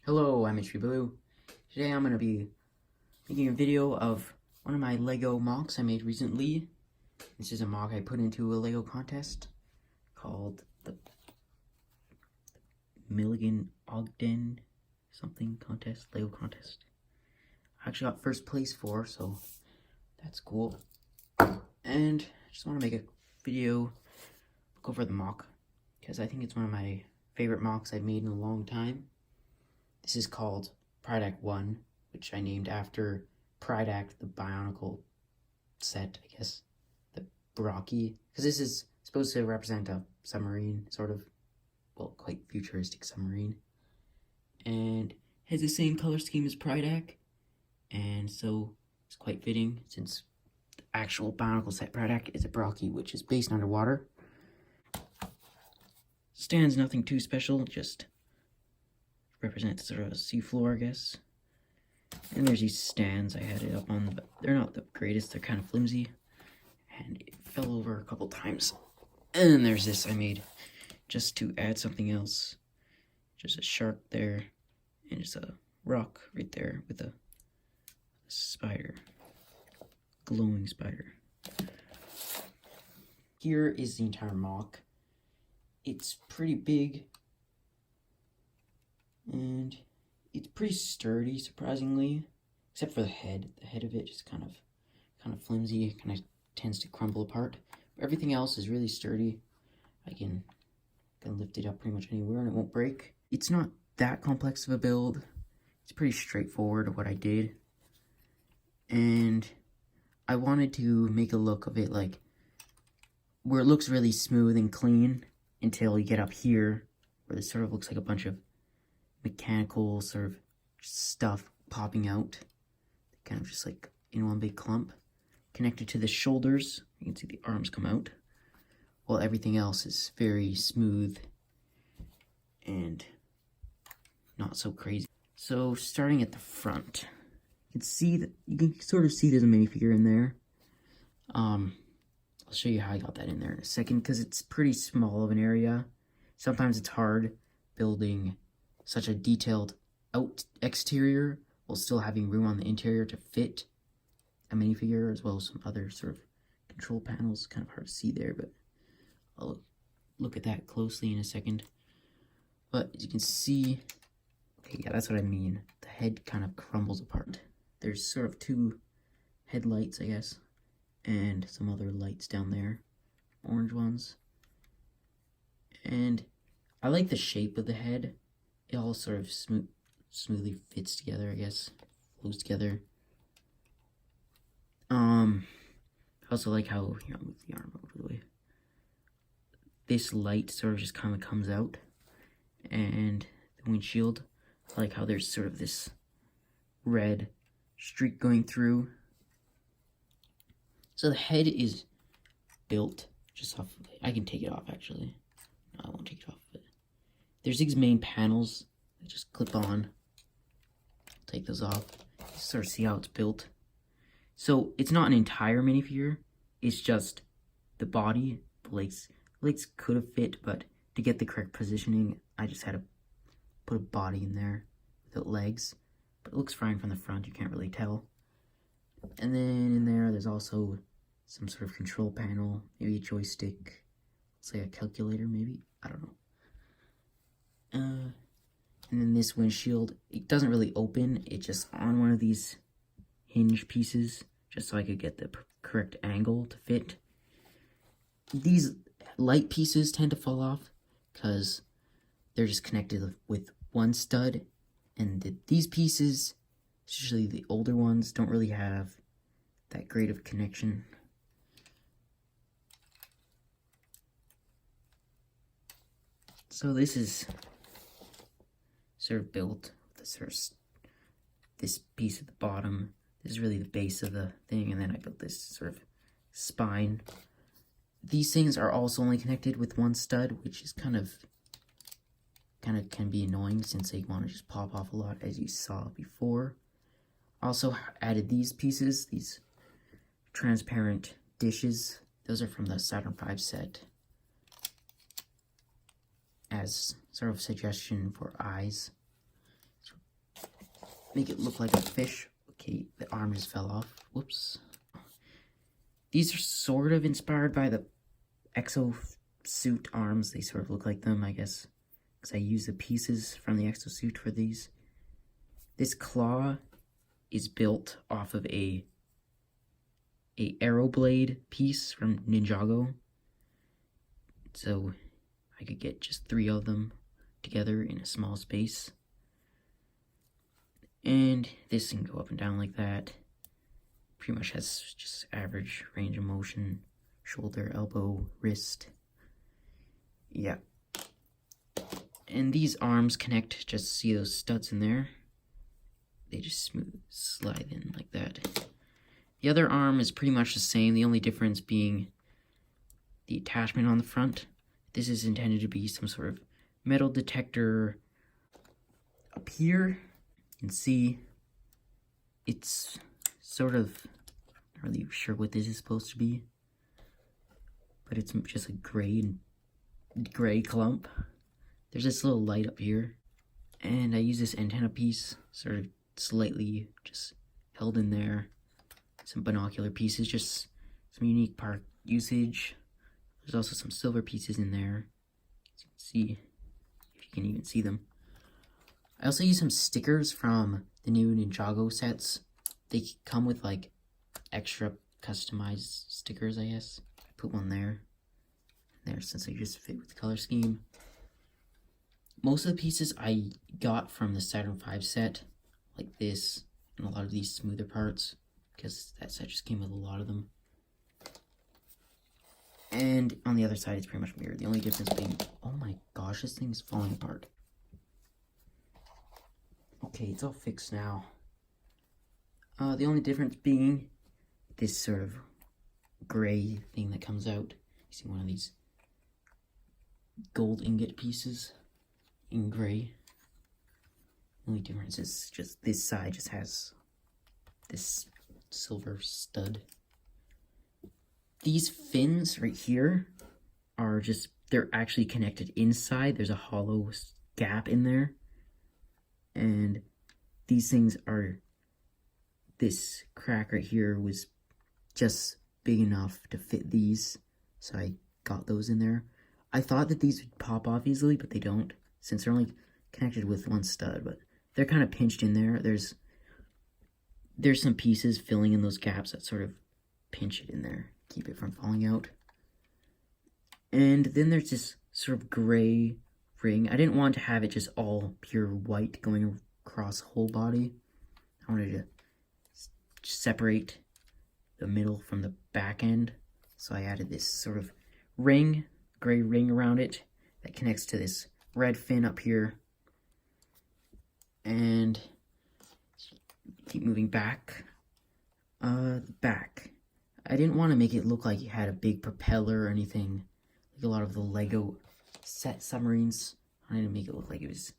Hello, I'm Blue. Today I'm going to be making a video of one of my Lego mocks I made recently. This is a mock I put into a Lego contest called the Milligan Ogden something contest, Lego contest. I actually got first place for, so that's cool. And I just want to make a video, go over the mock, because I think it's one of my favorite mocks I've made in a long time. This is called Pridak-1, which I named after Pridak, the Bionicle set, I guess, the Baraki, because this is supposed to represent a submarine, sort of, well, quite futuristic submarine, and has the same color scheme as Pridak, and so it's quite fitting, since the actual Bionicle set Pridak is a Baraki, which is based underwater. Stands nothing too special, just represents sort of a seafloor, I guess. And there's these stands I had it up on, but they're not the greatest, they're kind of flimsy. And it fell over a couple times. And then there's this I made just to add something else. Just a shark there, and just a rock right there with a spider. Glowing spider. Here is the entire mock. It's pretty big. And it's pretty sturdy, surprisingly, except for the head. The head of it is kind of flimsy. It kind of tends to crumble apart. But everything else is really sturdy. I can lift it up pretty much anywhere and it won't break. It's not that complex of a build. It's pretty straightforward what I did. And I wanted to make a look of it like where it looks really smooth and clean until you get up here where this sort of looks like a bunch of mechanical sort of stuff popping out, kind of just like in one big clump, connected to the shoulders. You can see the arms come out, while everything else is very smooth and not so crazy. So starting at the front, you can sort of see there's a minifigure in there. I'll show you how I got that in there in a second, because it's pretty small of an area. Sometimes it's hard building such a detailed exterior while still having room on the interior to fit a minifigure, as well as some other sort of control panels. Kind of hard to see there, but I'll look at that closely in a second. But as you can see, okay, yeah, that's what I mean. The head kind of crumbles apart. There's sort of two headlights, I guess, and some other lights down there, orange ones. And I like the shape of the head. It all sort of smoothly fits together, I guess. Flows together. I also like how, here, I'll move the arm out of the way. This light sort of just kind of comes out. And the windshield, I like how there's sort of this red streak going through. So the head is built just off, I can take it off actually. No, I won't take it off, but there's these main panels that just clip on. I'll take those off. Just sort of see how it's built. So it's not an entire minifigure. It's just the body. The legs could have fit, but to get the correct positioning, I just had to put a body in there without legs. But it looks fine from the front. You can't really tell. And then in there, there's also some sort of control panel, maybe a joystick, say a calculator, maybe. I don't know. And then this windshield, it doesn't really open. It's just on one of these hinge pieces, just so I could get the correct angle to fit. These light pieces tend to fall off because they're just connected with one stud. And these pieces, especially the older ones, don't really have that great of connection. So this is sort of built with this piece at the bottom. This is really the base of the thing, and then I built this sort of spine. These things are also only connected with one stud, which is kind of can be annoying since they want to just pop off a lot, as you saw before. Also added these pieces, these transparent dishes. Those are from the Saturn V set, as sort of suggestion for eyes. So make it look like a fish. Okay, the arm just fell off. Whoops. These are sort of inspired by the exosuit arms. They sort of look like them, I guess, because I use the pieces from the exosuit for these. This claw is built off of a arrow blade piece from Ninjago. So I could get just 3 of them together in a small space. And this can go up and down like that. Pretty much has just average range of motion. Shoulder, elbow, wrist. Yeah. And these arms connect, just see those studs in there? They just smooth slide in like that. The other arm is pretty much the same, the only difference being the attachment on the front. This is intended to be some sort of metal detector. Up here, you can see it's sort of, not really sure what this is supposed to be, but it's just a gray clump. There's this little light up here, and I use this antenna piece, sort of slightly just held in there. Some binocular pieces, just some unique part usage. There's also some silver pieces in there, as you can see, if you can even see them. I also use some stickers from the new Ninjago sets. They come with like extra customized stickers, I guess. I put one there, since they just fit with the color scheme. Most of the pieces I got from the Saturn V set, like this, and a lot of these smoother parts, because that set just came with a lot of them. And on the other side, it's pretty much mirrored. The only difference being, oh my gosh, this thing's falling apart. Okay, it's all fixed now. The only difference being this sort of gray thing that comes out. You see one of these gold ingot pieces in gray. The only difference is just this side just has this silver stud. These fins right here are just, they're actually connected inside. There's a hollow gap in there. And these things are, this crack right here was just big enough to fit these. So I got those in there. I thought that these would pop off easily, but they don't, since they're only connected with one stud, but they're kind of pinched in there. There's some pieces filling in those gaps that sort of pinch it in there, keep it from falling out. And then there's this sort of gray ring. I didn't want to have it just all pure white going across the whole body. I wanted to separate the middle from the back end. So I added this sort of ring, gray ring around it that connects to this red fin up here. And keep moving back. Back. I didn't want to make it look like it had a big propeller or anything, like a lot of the Lego set submarines. I wanted to make it look like it was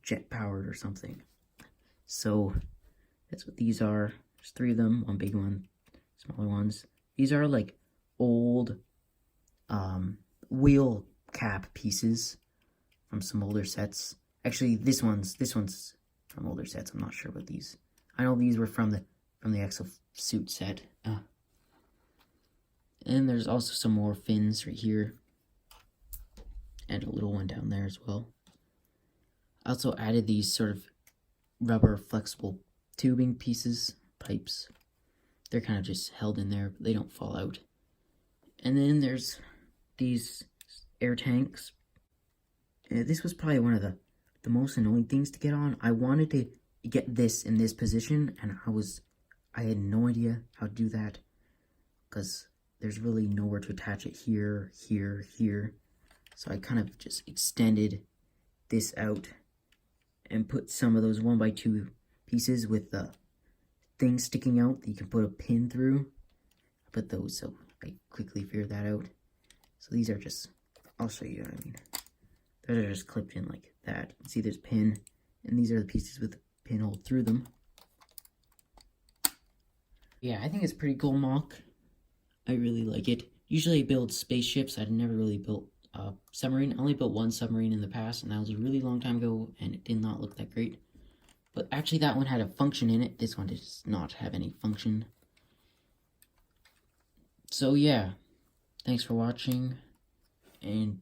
jet powered or something. So that's what these are. There's 3 of them, one big one, smaller ones. These are like old wheel cap pieces from some older sets. Actually, this one's from older sets. I'm not sure about these. I know these were from the exosuit set. And there's also some more fins right here, and a little one down there as well. I also added these sort of rubber flexible tubing pieces, pipes. They're kind of just held in there, but they don't fall out. And then there's these air tanks. This was probably one of the most annoying things to get on. I wanted to get this in this position, and I had no idea how to do that, because there's really nowhere to attach it here, here, here. So I kind of just extended this out and put some of those 1x2 pieces with the thing sticking out that you can put a pin through. I put those, so I quickly figured that out. So these are just, I'll show you what I mean. Those are just clipped in like that. You can see there's pin, and these are the pieces with the pinhole through them. Yeah, I think it's a pretty cool mock. I really like it. Usually I build spaceships. I'd never really built a submarine. I only built one submarine in the past, and that was a really long time ago, and it did not look that great. But actually that one had a function in it. This one does not have any function. So yeah, thanks for watching, and